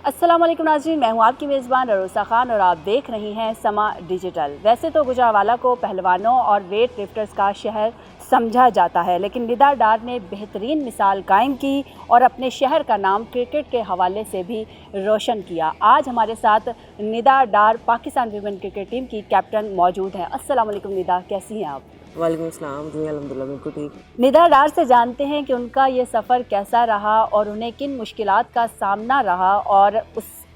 अस्सलाम वालेकुम नाज़रीन, मैं हूँ आपकी मेज़बान ररोसा खान और आप देख रही हैं समा डिजिटल। वैसे तो गुजरांवाला को पहलवानों और वेट लिफ्टर्स का शहर समझा जाता है, लेकिन निदा डार ने बेहतरीन मिसाल कायम की और अपने शहर का नाम क्रिकेट के हवाले से भी रोशन किया। आज हमारे साथ निदा डार पाकिस्तान वीमेन क्रिकेट टीम की कैप्टन मौजूद हैं। अस्सलाम वालेकुम निदा, कैसी हैं आप? वालेकुम अस्सलाम जी, अल्हम्दुलिल्लाह बिल्कुल ठीक। निदा डार से जानते हैं कि उनका ये सफ़र कैसा रहा और उन्हें किन मुश्किलात का सामना रहा और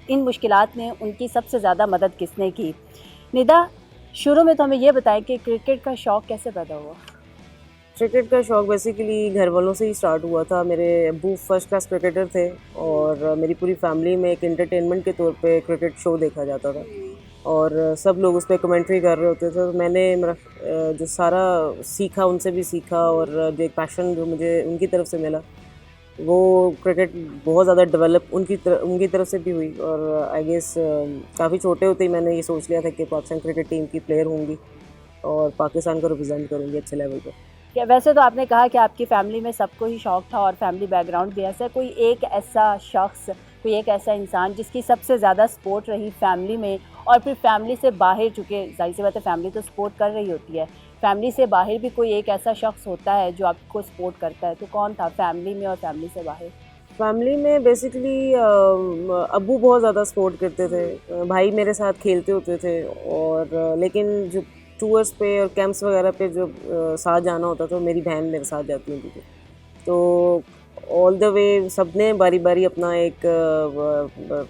इन मुश्किलात में उनकी सबसे ज़्यादा मदद किसने की। निदा, शुरू में तो हमें ये बताएं कि क्रिकेट का शौक़ कैसे पैदा हुआ? क्रिकेट का शौक़ बेसिकली घर वालों से ही स्टार्ट हुआ था। मेरे अब्बू फर्स्ट क्लास क्रिकेटर थे और मेरी पूरी फैमिली में एक एंटरटेनमेंट के तौर पे क्रिकेट शो देखा जाता था और सब लोग उस पर कमेंट्री कर रहे होते थे। तो मैंने मेरा जो सारा सीखा, उनसे भी सीखा और जो एक पैशन जो मुझे उनकी तरफ से मिला, वो क्रिकेट बहुत ज़्यादा डेवलप उनकी तरफ से भी हुई। और आई गेस काफ़ी छोटे होते ही मैंने ये सोच लिया था कि पाकिस्तान क्रिकेट टीम की प्लेयर होंगी और पाकिस्तान को रिप्रेजेंट करूँगी अच्छे लेवल पर। क्या वैसे तो आपने कहा कि आपकी फ़ैमिली में सबको ही शौक़ था और फैमिली बैकग्राउंड भी ऐसा है, कोई एक ऐसा शख्स, कोई एक ऐसा इंसान जिसकी सबसे ज़्यादा सपोर्ट रही फैमिली में और फिर फैमिली से बाहर, चूँकि ज़ाहिर सी बात है फैमिली तो सपोर्ट कर रही होती है, फैमिली से बाहर भी कोई एक ऐसा शख्स होता है जो आपको सपोर्ट करता है, तो कौन था फैमिली में और फैमिली से बाहर? फैमिली में बेसिकली अब्बू बहुत ज़्यादा सपोर्ट करते थे। भाई मेरे साथ खेलते होते थे और लेकिन जो टूर्स पे और कैंप्स वगैरह पे जो साथ जाना होता था, मेरी बहन मेरे साथ जाती होती थी। तो ऑल द वे सबने बारी बारी अपना एक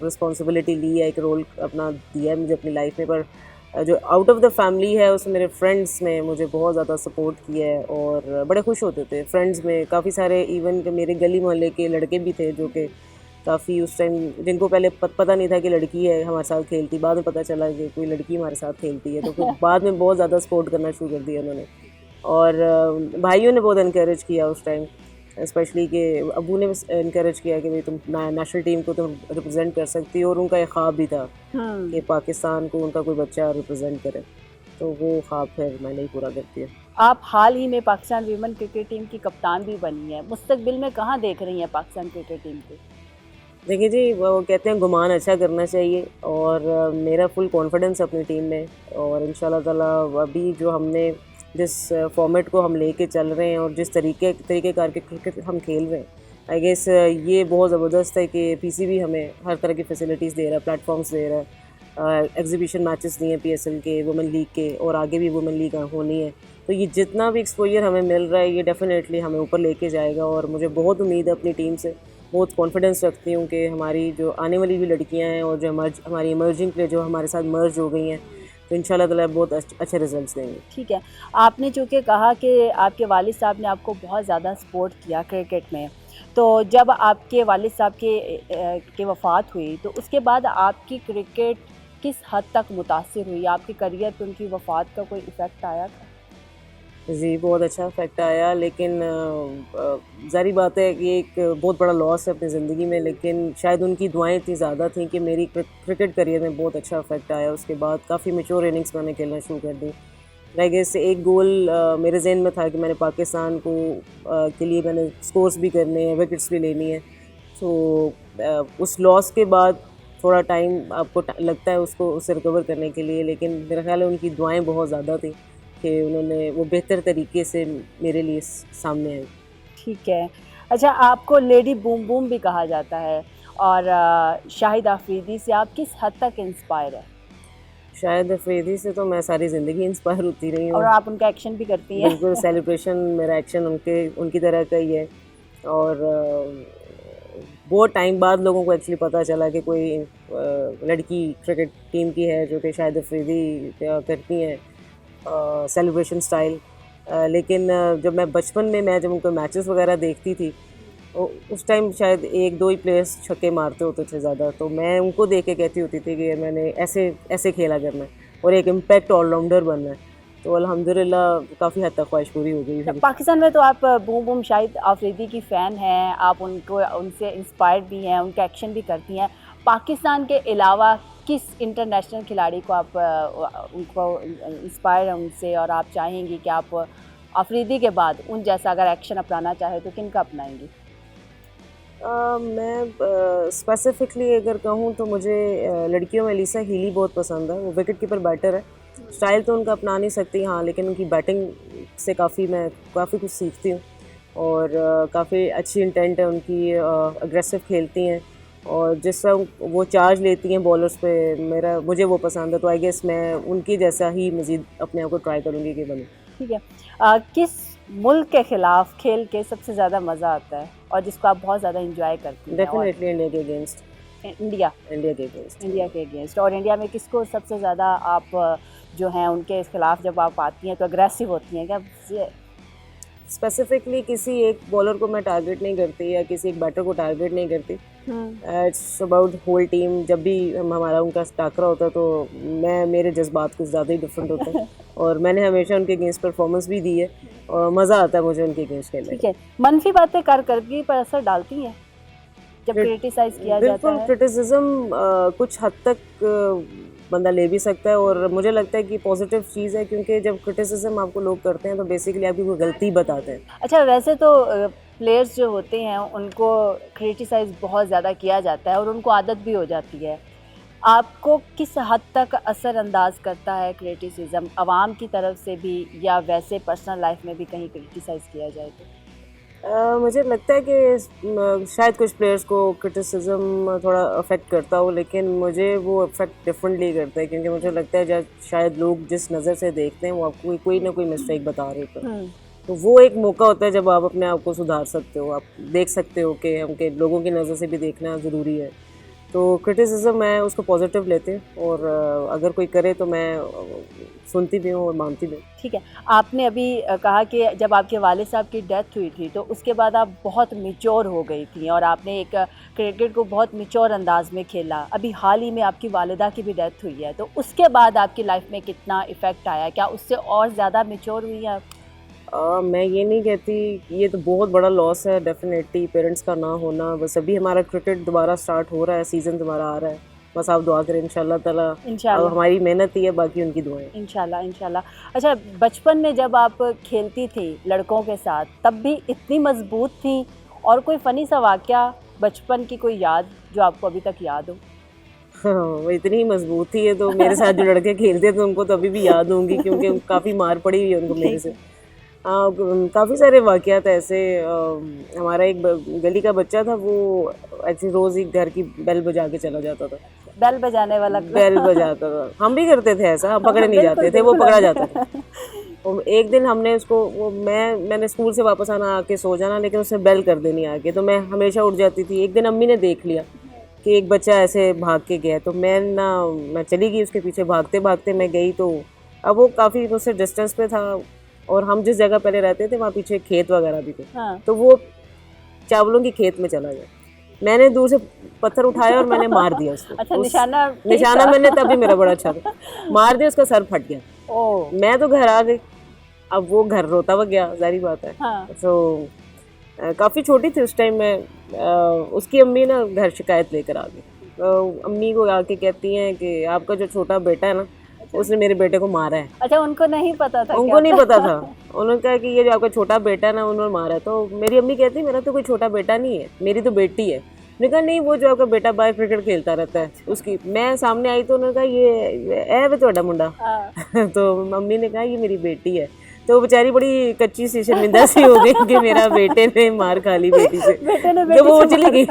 रिस्पॉन्सिबिलिटी ली है, एक रोल अपना दिया है मुझे अपनी लाइफ में। पर जो आउट ऑफ द फैमिली है, उसमें मेरे फ्रेंड्स ने मुझे बहुत ज़्यादा सपोर्ट किया है और बड़े खुश होते थे। फ्रेंड्स में काफ़ी सारे, इवन के मेरे गली मोहल्ले के लड़के भी थे जो कि काफ़ी उस टाइम, जिनको पहले पता नहीं था कि लड़की है हमारे साथ खेलती, बाद में पता चला कि कोई लड़की हमारे साथ खेलती है, तो फिर बाद में बहुत ज़्यादा सपोर्ट करना शुरू कर दिया उन्होंने। और भाइयों ने बहुत इनकरेज किया उस टाइम, स्पेशली कि अबू ने इनकरेज किया कि भाई तुम नेशनल टीम को तुम रिप्रेजेंट कर सकती हो, और उनका एक ख्वाब भी था कि पाकिस्तान को उनका कोई बच्चा रिप्रेजेंट करे, तो वो ख्वाब फिर मैंने ही पूरा कर दिया। आप हाल ही में पाकिस्तान वीमेन क्रिकेट टीम की कप्तान भी बनी है, मुस्तकबिल में कहाँ देख रही हैं पाकिस्तान क्रिकेट टीम को? देखिए जी, वो कहते हैं गुमान अच्छा करना चाहिए और मेरा फुल कॉन्फिडेंस है अपनी टीम में। और इंशाल्लाह ताला अभी जो हमने जिस फॉर्मेट को हम लेके चल रहे हैं और जिस तरीक़ेकार के क्रिकेट हम खेल रहे हैं, आई गेस ये बहुत ज़बरदस्त है कि पीसीबी हमें हर तरह की फैसिलिटीज़ दे रहा है, प्लेटफॉर्म्स दे रहा है, एग्जीबिशन मैचेस दिए हैं पीएसएल के, वुमेन लीग के, और आगे भी वुमेन लीग होनी है। तो ये जितना भी एक्सपोजर हमें मिल रहा है, ये डेफिनेटली हमें ऊपर लेके जाएगा और मुझे बहुत उम्मीद है अपनी टीम से, बहुत कॉन्फिडेंस रखती हूँ कि हमारी जो आने वाली भी लड़कियाँ हैं और जो हमारी इमर्जिंग प्लेयर जो हमारे साथ मर्ज हो गई हैं, तो इंशाल्लाह ताला बहुत अच्छे रिजल्ट्स देंगे। ठीक है, आपने चूँकि कहा कि आपके वालिद साहब ने आपको बहुत ज़्यादा सपोर्ट किया क्रिकेट में, तो जब आपके वालिद साहब की वफ़ात हुई, तो उसके बाद आपकी क्रिकेट किस हद तक मुतासिर हुई? आपके करियर पे उनकी वफ़ात का कोई इफ़ेक्ट आया था? जी, बहुत अच्छा इफ़ेक्ट आया, लेकिन ज़ाहिर बात है कि एक बहुत बड़ा लॉस है अपनी ज़िंदगी में, लेकिन शायद उनकी दुआएँ इतनी ज़्यादा थी कि मेरी क्रिकेट करियर में बहुत अच्छा इफ़ेक्ट आया। उसके बाद काफ़ी मैच्योर इनिंग्स मैंने खेलना शुरू कर दी। आई गेस एक गोल मेरे ज़हन में था कि मैंने पाकिस्तान को के लिए मैंने स्कोर्स भी करने हैं, विकेट्स भी लेनी है। तो उस लॉस के बाद थोड़ा टाइम आपको लगता है उसको, उससे रिकवर करने के लिए, लेकिन मेरा ख़्याल है उनकी दुआएँ बहुत ज़्यादा थी कि उन्होंने वो बेहतर तरीके से मेरे लिए सामने आए। ठीक है। अच्छा, आपको लेडी बूम बूम भी कहा जाता है और शाहिद आफरीदी से आप किस हद तक इंस्पायर हैं? शाहिद अफरीदी से तो मैं सारी ज़िंदगी इंस्पायर होती रही और हूँ। आप उनका एक्शन भी करती हैं? बिल्कुल, सेलिब्रेशन मेरा एक्शन उनकी तरह का ही है। और बहुत टाइम बाद लोगों को एक्चुअली पता चला कि कोई लड़की क्रिकेट टीम की है जो कि शाहिद अफरीदी करती हैं सेलिब्रेशन स्टाइल। लेकिन जब मैं बचपन में जब उनके मैचेस वगैरह देखती थी, उस टाइम शायद एक दो ही प्लेयर्स छक्के मारते होते थे ज़्यादा, तो मैं उनको देख के कहती होती थी कि मैंने ऐसे ऐसे खेला करना है और एक इम्पैक्ट ऑलराउंडर बनना है। तो अल्हम्दुलिल्लाह काफ़ी हद तक ख्वाहिश पूरी हो गई मेरी। पाकिस्तान में तो आप बूम बूम शाहिद आफरीदी की फ़ैन हैं, आप उनसे इंस्पायर्ड भी हैं, उनका एक्शन भी करती हैं। पाकिस्तान के अलावा किस इंटरनेशनल खिलाड़ी को आप उनको इंस्पायर हैं उनसे, और आप चाहेंगी कि आप आफरीदी के बाद उन जैसा अगर एक्शन अपनाना चाहे तो किनका अपनाएंगी? मैं स्पेसिफिकली अगर कहूँ तो मुझे लड़कियों में लिसा हीली बहुत पसंद है। वो विकेट कीपर बैटर है। स्टाइल तो उनका अपना नहीं सकती, हाँ, लेकिन उनकी बैटिंग से मैं काफ़ी कुछ सीखती हूँ। और काफ़ी अच्छी इंटेंट है उनकी, अग्रेसिव खेलती हैं और जिस तरह वो चार्ज लेती हैं बॉलर्स पे, मुझे वो पसंद है। तो आई गेस मैं उनकी जैसा ही मज़ीद अपने आप को ट्राई करूँगी कि बनूँ। ठीक है। किस मुल्क के खिलाफ खेल के सबसे ज़्यादा मज़ा आता है और जिसको आप बहुत ज़्यादा इंजॉय करती हैं? डेफिनेटली इंडिया के अगेंस्ट। इंडिया इंडिया के अगेंस्ट। इंडिया के अगेंस्ट। और इंडिया में किसको सबसे ज़्यादा आप जो हैं उनके खिलाफ जब आप आती हैं तो अग्रेसिव होती हैं क्या? स्पेसिफिकली किसी एक बॉलर को मैं टारगेट नहीं करती या किसी एक बैटर को टारगेट नहीं करती। It's about whole team. जब भी हमारा उनका टाकरा होता है तो मेरे जज्बात कुछ ज़्यादा ही डिफरेंट होते हैं और मैंने हमेशा उनके अगेंस्ट परफॉर्मेंस भी दी है और मज़ा आता है मुझे उनके अगेंस्ट खेलने। ठीक है। मनफी बातें कारकर्दगी पर असर डालती हैं जब क्रिटिसाइज किया जाता है? बिल्कुल, क्रिटिसिज्म कुछ हद तक बंदा ले भी सकता है और मुझे लगता है कि पॉजिटिव चीज़ है, क्योंकि जब क्रिटिसिज्म आपको लोग करते हैं तो बेसिकली आपकी कोई गलती बताते हैं। अच्छा, वैसे तो प्लेयर्स जो होते हैं उनको क्रिटिसाइज बहुत ज़्यादा किया जाता है और उनको आदत भी हो जाती है। आपको किस हद तक असरअंदाज करता है क्रिटिसिज्म, आवाम की तरफ से भी या वैसे पर्सनल लाइफ में भी कहीं क्रिटिसाइज किया जाए तो? मुझे लगता है कि शायद कुछ प्लेयर्स को क्रिटिसिज्म थोड़ा अफेक्ट करता हो, लेकिन मुझे वो अफेक्ट डिफरेंटली करता है, क्योंकि मुझे लगता है जब शायद लोग जिस नज़र से देखते हैं वो आपको कोई ना कोई मिस्टेक बता रहे होते हैं। तो वो एक मौका होता है जब आप अपने आप को सुधार सकते हो, आप देख सकते हो कि हमके लोगों की नज़र से भी देखना ज़रूरी है। तो क्रिटिसिज्म मैं उसको पॉजिटिव लेती हूँ और अगर कोई करे तो मैं सुनती भी हूँ और मानती भी हूँ। ठीक है। आपने अभी कहा कि जब आपके वालिद साहब की डेथ हुई थी तो उसके बाद आप बहुत मैच्योर हो गई थी और आपने एक क्रिकेट को बहुत मैच्योर अंदाज में खेला। अभी हाल ही में आपकी वालिदा की भी डेथ हुई है, तो उसके बाद आपकी लाइफ में कितना इफ़ेक्ट आया? क्या उससे और ज़्यादा मैच्योर हुई हैं आप? मैं ये नहीं कहती, ये तो बहुत बड़ा लॉस है डेफिनेटली, पेरेंट्स का ना होना। बस अभी हमारा क्रिकेट दोबारा स्टार्ट हो रहा है, सीज़न दोबारा आ रहा है, बस आप दुआ करें इंशाल्लाह ताला। अब हमारी मेहनत ही है, बाकी उनकी दुआएं। इंशाल्लाह इंशाल्लाह। अच्छा, बचपन में जब आप खेलती थी लड़कों के साथ तब भी इतनी मजबूत थी, और कोई फ़नी सा वाक़या बचपन की कोई याद जो आपको अभी तक याद हो? हाँ, वो इतनी मजबूत थी, है तो मेरे साथ जो लड़के खेलते थे उनको तो अभी भी याद होंगी, क्योंकि काफ़ी मार पड़ी हुई है उनको मेरे से। काफ़ी सारे वाक़यात ऐसे। हमारा एक गली का बच्चा था, वो ऐसे रोज़ ही घर की बेल बजा के चला जाता था। बेल बजाने वाला? बेल बजाता था। हम भी करते थे ऐसा, हम पकड़े नहीं जाते थे, वो पकड़ा जाता था। और एक दिन हमने उसको, मैंने स्कूल से वापस आना, आके सो जाना, लेकिन उसने बेल कर देनी आके, तो मैं हमेशा उठ जाती थी। एक दिन अम्मी ने देख लिया कि एक बच्चा ऐसे भाग के गया, तो मैं चली गई उसके पीछे, भागते भागते मैं गई। तो अब वो काफ़ी मुझसे डिस्टेंस पे था और हम जिस जगह पहले रहते थे वहाँ पीछे खेत वगैरह भी थे। हाँ। तो वो चावलों की खेत में चला गया। मैंने दूर से पत्थर उठाया और मैंने मार दिया उसको। अच्छा, निशाना मैंने तभी मेरा बड़ा अच्छा था, मार दिया, उसका सर फट गया। ओह। मैं तो घर आ गई, अब वो घर रोता हुआ गया, जारी बात है। हाँ। तो काफ़ी छोटी थी उस टाइम मैं। उसकी अम्मी ना घर शिकायत लेकर आ गई। अम्मी को आके कहती हैं कि आपका जो छोटा बेटा है ना, उसने मेरे बेटे को मारा है। अच्छा, उनको नहीं पता था? उनको नहीं पता था। उन्होंने कहा कि ये जो आपका छोटा बेटा है ना, उन्होंने मारा है। तो मेरी अम्मी कहती मेरा तो कोई छोटा बेटा नहीं है, मेरी तो बेटी है। मैंने कहा नहीं, वो जो आपका बेटा बाहर क्रिकेट खेलता रहता है उसकी। मैं सामने आई तो उन्होंने कहा ये है वे ਤੁਹਾਡਾ मुंडा। तो मम्मी ने कहा ये मेरी बेटी है। तो बेचारी बड़ी कच्ची सी शर्मिंदा सी हो गई कि मेरा बेटे ने मार खा ली बेटी से, जब वो चली गई।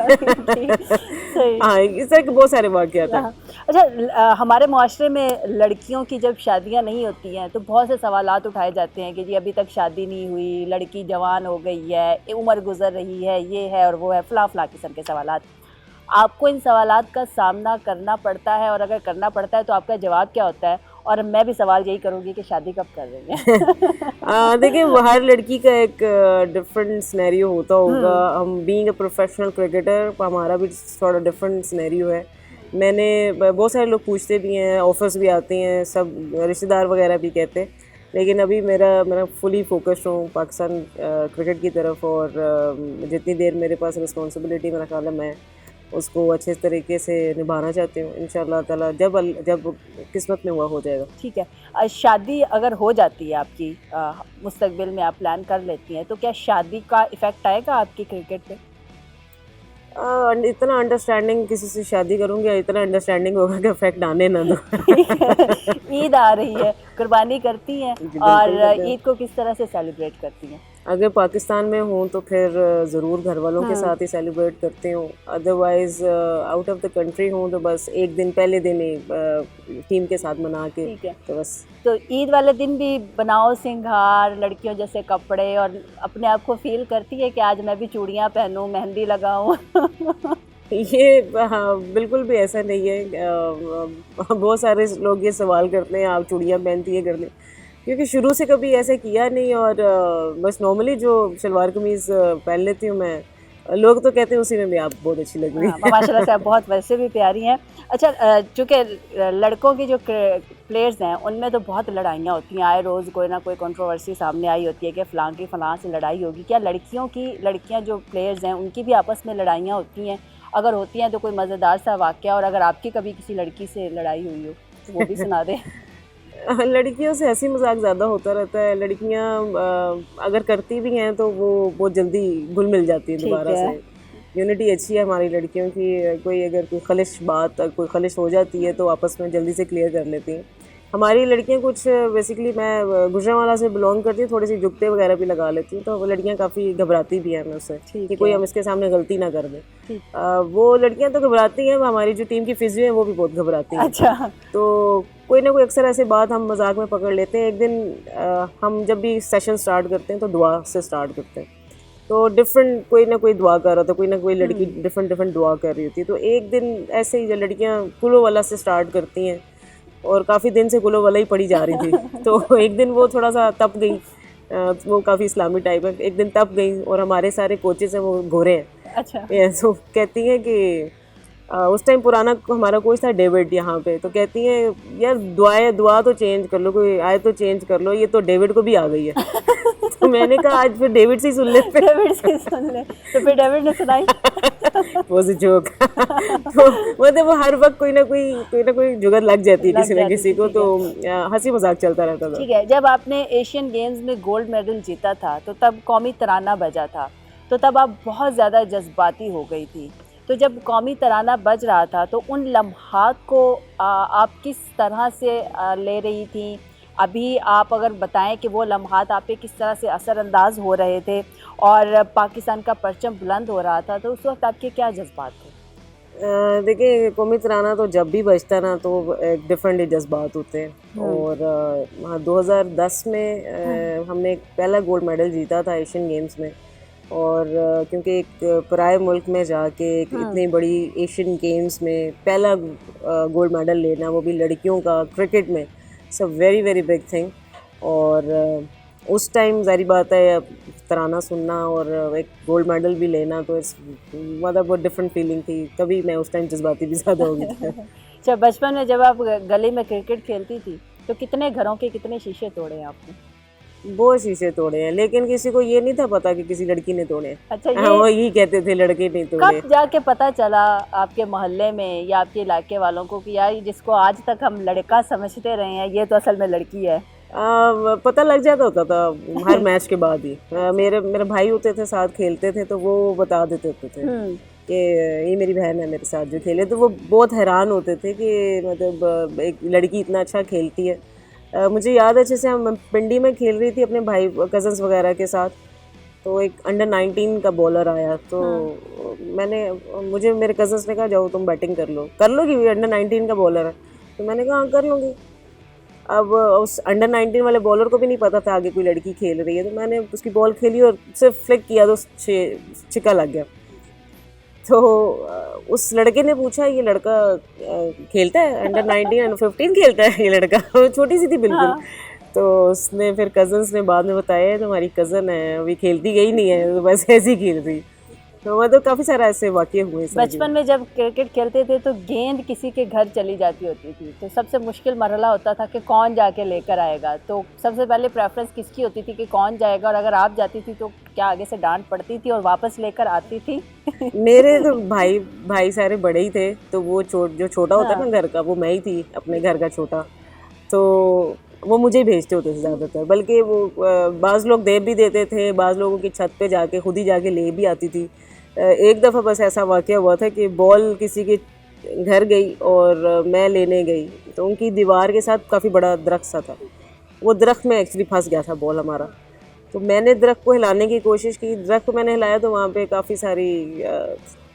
हाँ, इस तरह के बहुत सारे वाक़यात हैं। अच्छा, हमारे मुआशरे में लड़कियों की जब शादियां नहीं होती हैं तो बहुत से सवालात उठाए जाते हैं कि जी अभी तक शादी नहीं हुई, लड़की जवान हो गई है, उम्र गुजर रही है, ये है और वो है, फला किस्म के सवालात। आपको इन सवालात का सामना करना पड़ता है, और अगर करना पड़ता है तो आपका जवाब क्या होता है? और मैं भी सवाल यही करूँगी कि शादी कब कर रही हैं? देखिए, हर लड़की का एक डिफरेंट सिनेरियो होता होगा। हम बीइंग अ प्रोफेशनल क्रिकेटर, हमारा भी थोड़ा डिफरेंट सिनेरियो है। मैंने बहुत सारे लोग पूछते भी हैं, ऑफर्स भी आते हैं, सब रिश्तेदार वगैरह भी कहते हैं, लेकिन अभी मेरा फुली फोकस्ड हूँ पाकिस्तान क्रिकेट की तरफ। और जितनी देर मेरे पास रिस्पॉन्सिबिलिटी, मेरा ख्याल है मैं उसको अच्छे तरीके से निभाना चाहती हूँ। इंशाल्लाह ताला जब किस्मत में हुआ हो जाएगा। ठीक है। शादी अगर हो जाती है आपकी, मुस्तकबिल में आप प्लान कर लेती हैं, तो क्या शादी का इफ़ेक्ट आएगा आपकी क्रिकेट पे? इतना अंडरस्टैंडिंग किसी से शादी करूंगी, इतना अंडरस्टैंडिंग होगा कि इफेक्ट आने ना दो। ईद आ रही है, कुर्बानी करती हैं और ईद को किस तरह से सेलिब्रेट करती हैं? अगर पाकिस्तान में हूँ तो फिर ज़रूर घर वालों के साथ ही सेलिब्रेट करती हूँ। Otherwise out of the country हूँ तो बस एक दिन पहले दिन ही टीम के साथ मना के, ठीक है। तो बस। तो ईद वाले दिन भी बनाओ सिंगार, लड़कियों जैसे कपड़े, और अपने आप को फील करती है कि आज मैं भी चूड़ियाँ पहनूं, मेहंदी लगाऊं? ये हाँ, बिल्कुल भी ऐसा नहीं है। बहुत सारे लोग ये सवाल करते हैं आप चूड़ियाँ पहनती है करने, क्योंकि शुरू से कभी ऐसा किया नहीं। और बस नॉर्मली जो शलवार कमीज़ पहन लेती हूँ मैं, लोग तो कहते हैं उसी में भी आप बहुत अच्छी लग रही हाँ, माशाल्लाह से आप बहुत वैसे भी प्यारी हैं। अच्छा, चूँकि लड़कों की जो प्लेयर्स हैं उनमें तो बहुत लड़ाइयाँ होती हैं, आए रोज़ कोई ना कोई कंट्रोवर्सी सामने आई होती है कि फ़लाँ की फ़लाँ से लड़ाई होगी। क्या लड़कियाँ जो प्लेयर्स हैं उनकी भी आपस में लड़ाइयाँ होती हैं? अगर होती हैं तो कोई मज़ेदार सा वाक़या, और अगर आपकी कभी किसी लड़की से लड़ाई हुई हो तो वो भी सुना दें। लड़कियों से हंसी मजाक ज़्यादा होता रहता है। लड़कियां अगर करती भी हैं तो वो बहुत जल्दी घुल मिल जाती हैं दोबारा से। यूनिटी अच्छी है हमारी लड़कियों की। कोई अगर कोई कोई खलिश हो जाती है तो आपस में जल्दी से क्लियर कर लेती हैं। हमारी लड़कियां कुछ बेसिकली, मैं गुजरांवाला से बिलोंग करती हूँ, थोड़ी सी जुगते वगैरह भी लगा लेती हूँ, तो वो लड़कियां काफ़ी घबराती भी हैं हमें उससे कि कोई हम इसके सामने गलती ना कर दे। वो लड़कियां तो घबराती हैं, हमारी जो टीम की फिजियो है वो भी बहुत घबराती हैं। अच्छा। तो कोई ना कोई अक्सर ऐसे बात हम मजाक में पकड़ लेते हैं। एक दिन हम जब भी सेशन स्टार्ट करते हैं तो दुआ से स्टार्ट करते हैं। तो डिफरेंट कोई ना कोई दुआ कर रहा था, कोई ना कोई लड़की डिफरेंट दुआ कर रही होती है। तो एक दिन ऐसे ही लड़कियां कुलो वाला से स्टार्ट करती हैं और काफ़ी दिन से कुलो वाला ही पड़ी जा रही थी। तो एक दिन वो थोड़ा सा तप गई। वो काफ़ी इस्लामी टाइप है। एक दिन तप गई और हमारे सारे कोचेस हैं वो गोरे हैं। अच्छा। तो कहती हैं कि उस टाइम पुराना हमारा कोच था डेविड यहाँ पे, तो कहती हैं यार दुआ तो चेंज कर लो, कोई आए तो चेंज कर लो, ये तो डेविड को भी आ गई है। तो मैंने कहा आज फिर डेविड से ही सुन लेते। डेविड से सुन ले। तो फिर डेविड ने सुनाई। वो जोक। तो मतलब वो हर वक्त कोई ना कोई जुगत लग जाती है किसी न किसी को, तो हंसी मजाक चलता रहता था। ठीक है, जब आपने एशियन गेम्स में गोल्ड मेडल जीता था तो तब कौमी तराना बजा था, तो तब आप बहुत ज़्यादा जज्बाती हो गई थी। तो जब कौमी तराना बज रहा था तो उन लम्हात को आप किस तरह से ले रही थी? अभी आप अगर बताएं कि वो लम्हात आप पे किस तरह से असरअंदाज हो रहे थे और पाकिस्तान का परचम बुलंद हो रहा था, तो उस वक्त आपके क्या जज्बात थे? देखिए, कौमी तराना तो जब भी बजता ना तो एक डिफरेंट ही जज्बात होते हैं। और हाँ, 2010 में हमने एक पहला गोल्ड मेडल जीता था एशियन गेम्स में। और क्योंकि एक पराए मुल्क में जाके एक इतनी बड़ी एशियन गेम्स में पहला गोल्ड मेडल लेना, वो भी लड़कियों का क्रिकेट में, it's a very very big thing. और उस टाइम जारी बात है तराना सुनना और एक गोल्ड मेडल भी लेना, तो इट्स मतलब बहुत डिफरेंट फीलिंग थी। तभी मैं उस टाइम जज्बाती भी ज़्यादा हो गई थी। अच्छा, बचपन में जब आप गली में क्रिकेट खेलती थी तो कितने घरों के कितने शीशे तोड़े हैं आपने? बहुत शीशे तोड़े हैं, लेकिन किसी को ये नहीं था पता कि किसी लड़की ने तोड़े। अच्छा, हाँ, वो यही कहते थे लड़के नहीं तोड़े। कब जाके पता चला आपके मोहल्ले में या आपके इलाके वालों को कि यार जिसको आज तक हम लड़का समझते रहे हैं ये तो असल में लड़की है? पता लग जाता होता था हर मैच के बाद ही। मेरे भाई होते थे साथ खेलते थे, तो वो बता देते होते थे कि ये मेरी बहन है मेरे साथ जो खेले। तो वो बहुत हैरान होते थे कि मतलब एक लड़की इतना अच्छा खेलती है। मुझे याद है अच्छे से, हम पिंडी में खेल रही थी अपने भाई कज़न्स वगैरह के साथ, तो एक अंडर 19 का बॉलर आया। तो मुझे मेरे कज़न्स ने कहा जाओ तुम बैटिंग कर लोगी, अंडर 19 का बॉलर है। तो मैंने कहा हाँ कर लूँगी। अब उस अंडर 19 वाले बॉलर को भी नहीं पता था आगे कोई लड़की खेल रही है, तो मैंने उसकी बॉल खेली और सिर्फ फ्लिक किया तो छिक्का लग गया। तो उस लड़के ने पूछा ये लड़का खेलता है अंडर 19 अंडर 15 खेलता है ये लड़का? छोटी सी थी बिल्कुल। तो उसने फिर कज़न्स ने बाद में बताया तुम्हारी कज़न है, अभी खेलती गई नहीं है, तो बस ऐसे ही खेल रही। तो मतलब काफ़ी सारा ऐसे वाक़ये हुए। बचपन में जब क्रिकेट खेलते थे तो गेंद किसी के घर चली जाती होती थी, तो सबसे मुश्किल मरहला होता था कि कौन जाके लेकर आएगा। तो सबसे पहले प्रेफरेंस किसकी होती थी कि कौन जाएगा, और अगर आप जाती थी तो क्या आगे से डांट पड़ती थी और वापस लेकर आती थी? मेरे तो भाई सारे बड़े ही थे, तो वो जो छोटा होता है ना घर का, वो मैं ही थी अपने घर का छोटा। तो वो मुझे ही भेजते होते थे ज़्यादातर, बल्कि वो बाज़ लोग दे भी देते थे, बाज़ लोगों की छत पे जाके खुद ही जाके ले भी आती थी। एक दफ़ा बस ऐसा वाक़या हुआ था कि बॉल किसी के घर गई और मैं लेने गई, तो उनकी दीवार के साथ काफ़ी बड़ा दरख्त सा था, वो दरख्त में एक्चुअली फंस गया था बॉल हमारा। तो मैंने दरख्त को हिलाने की कोशिश की, दरख्त को मैंने हिलाया तो वहाँ पे काफ़ी सारी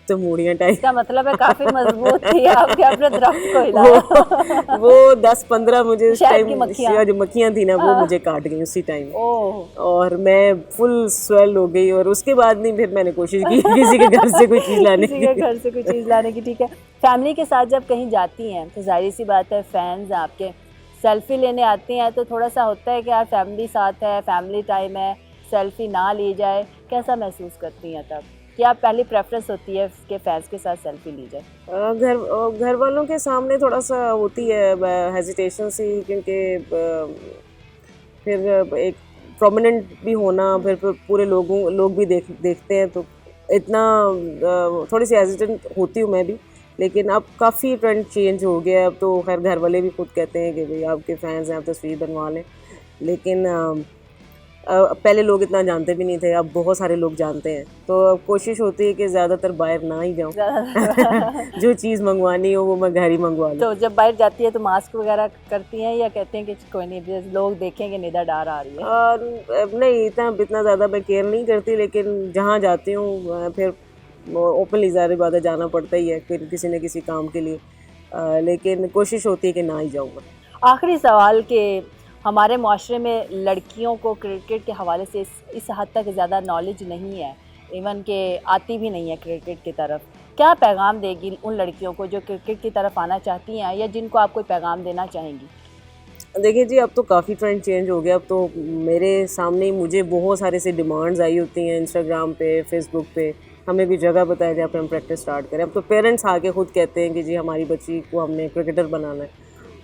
तमूड़ियाँ टाइप, इसका मतलब है काफी मजबूत थी आपके, आपने दरख्त को हिलाया। वो 10-15 मुझे उस शहद की टाइम मक्खियाँ। जो मक्खियाँ थी ना वो मुझे काट गई उसी टाइम, ओह, और मैं फुल स्वेल हो गई। और उसके बाद नहीं फिर मैंने कोशिश की किसी के घर से कोई चीज़ लाने किसी के घर से कोई चीज़ लाने की। ठीक है, फैमिली के साथ जब कहीं जाती हैं तो जाहिर सी बात है फैंस आपके सेल्फी लेने आती हैं, तो थोड़ा सा होता है कि यार फैमिली साथ है, फैमिली टाइम है, सेल्फी ना ली जाए, कैसा महसूस करती हैं तब? क्या पहली प्रेफरेंस होती है कि फैंस के साथ सेल्फी ली जाए? घर वालों के सामने थोड़ा सा होती है हेजिटेशन सी, क्योंकि फिर एक प्रोमिनेंट भी होना, फिर पूरे लोग भी देखते हैं, तो इतना थोड़ी सी हेजिटेंट होती हूँ मैं भी। लेकिन अब काफ़ी ट्रेंड चेंज हो गया है, अब तो खैर घर वाले भी खुद कहते हैं कि भाई आपके फैंस हैं, आप तस्वीर बनवा लें। लेकिन पहले लोग इतना जानते भी नहीं थे, अब बहुत सारे लोग जानते हैं, तो अब कोशिश होती है कि ज़्यादातर बाहर ना ही जाऊँ। जो चीज़ मंगवानी हो वो मैं घर ही मंगवा लूँ। तो जब बाहर जाती है तो मास्क वगैरह करती हैं या कहते हैं कि कोई नहीं, लोग देखेंगे निदा डार आ रही है? नहीं, इतना ज़्यादा मैं केयर नहीं करती, लेकिन जहाँ जाती हूँ फिर ओपनली ज़ाहिर बात है जाना पड़ता ही है फिर किसी न किसी काम के लिए, लेकिन कोशिश होती है कि ना ही जाऊँ मैं। आखिरी सवाल कि हमारे माशरे में लड़कियों को क्रिकेट के हवाले से इस हद तक ज़्यादा नॉलेज नहीं है, इवन के आती भी नहीं है क्रिकेट की तरफ। क्या पैगाम देगी उन लड़कियों को जो क्रिकेट की तरफ आना चाहती हैं, या जिनको आप कोई पैगाम देना चाहेंगी? देखिए जी, अब तो काफ़ी ट्रेंड चेंज हो गया। अब तो मेरे सामने ही मुझे बहुत सारे से डिमांड्स आई होती हैं इंस्टाग्राम पे, फेसबुक पे, हमें भी जगह बताया जहाँ पे हम प्रैक्टिस स्टार्ट करें। अब तो पेरेंट्स आके खुद कहते हैं कि जी हमारी बच्ची को हमने क्रिकेटर बनाना है।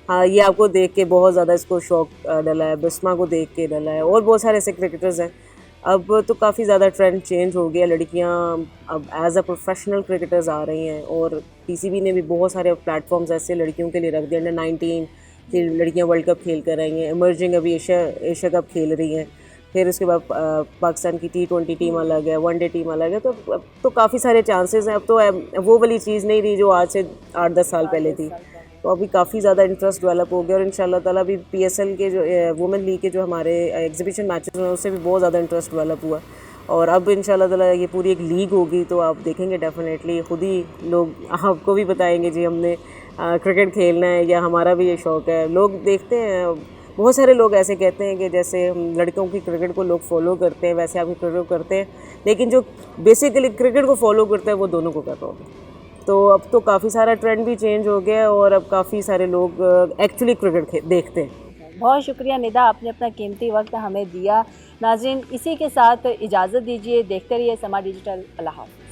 हाँ, ये आपको देख के बहुत ज़्यादा इसको शौक डला है, बिस्मा को देख के डला है, और बहुत सारे ऐसे क्रिकेटर्स हैं। अब तो काफ़ी ज़्यादा ट्रेंड चेंज हो गया, लड़कियाँ अब एज़ अ प्रोफेशनल क्रिकेटर्स आ रही हैं, और पीसीबी ने भी बहुत सारे प्लेटफॉर्म्स ऐसे लड़कियों के लिए रख दिए। अंडर-19 की लड़कियाँ वर्ल्ड कप खेल कर आई हैं, इमर्जिंग अभी एशिया कप खेल रही हैं। फिर उसके बाद पाकिस्तान की T20 टीम अलग है, वनडे टीम अलग है, तो अब तो काफ़ी सारे चांसेस हैं। अब तो वो वाली चीज़ नहीं रही जो आज से 8-10 साल पहले थी। तो अभी काफ़ी ज़्यादा इंटरेस्ट डेवलप हो गया, और इंशाल्लाह ताला भी PSL के जो वुमेन लीग के जो हमारे एग्जीबिशन मैचेस हैं उससे भी बहुत ज़्यादा इंटरेस्ट डेवलप हुआ। और अब इंशाल्लाह ताला ये पूरी एक लीग होगी, तो आप देखेंगे डेफिनेटली खुद ही लोग आपको भी बताएंगे जी हमने क्रिकेट खेलना है, या हमारा भी ये शौक़ है। लोग देखते हैं, बहुत सारे लोग ऐसे कहते हैं कि जैसे हम लड़कों की क्रिकेट को लोग फॉलो करते हैं वैसे आप भी क्रिकेट करते हैं, लेकिन जो बेसिकली क्रिकेट को फॉलो करता है वो दोनों को कर रहा होता है। तो अब तो काफ़ी सारा ट्रेंड भी चेंज हो गया है, और अब काफ़ी सारे लोग एक्चुअली क्रिकेट देखते हैं। बहुत शुक्रिया निदा, आपने अपना कीमती वक्त हमें दिया। नाज़रीन, इसी के साथ इजाज़त दीजिए, देखते रहिए समा डिजिटल। अल्लाह हाफ़िज़।